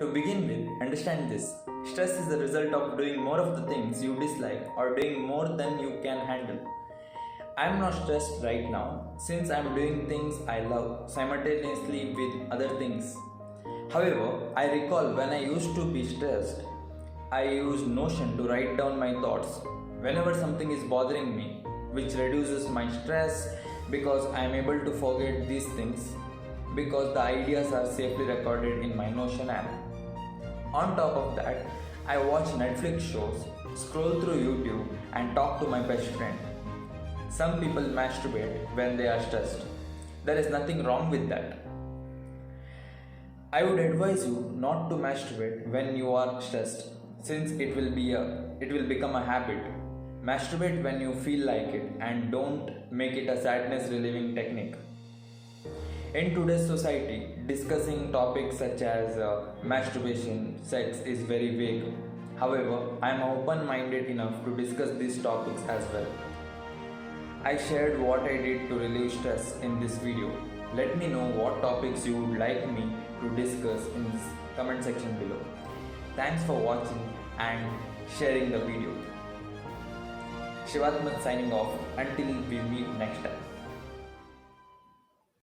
To begin with, understand this. Stress is the result of doing more of the things you dislike or doing more than you can handle. I am not stressed right now since I am doing things I love simultaneously with other things. However, I recall when I used to be stressed, I used Notion to write down my thoughts whenever something is bothering me, which reduces my stress because I am able to forget these things because the ideas are safely recorded in my Notion app. On top of that, I watch Netflix shows, scroll through YouTube, and talk to my best friend. Some people masturbate when they are stressed. There is nothing wrong with that. I would advise you not to masturbate when you are stressed, since it will become a habit. Masturbate when you feel like it and don't make it a sadness relieving technique. In today's society, discussing topics such as masturbation, sex is very vague. However, I am open minded enough to discuss these topics as well. I shared what I did to relieve stress in this video. Let me know what topics you would like me to discuss in this comment section below. Thanks for watching and sharing the video. Shivatman signing off until we meet next time.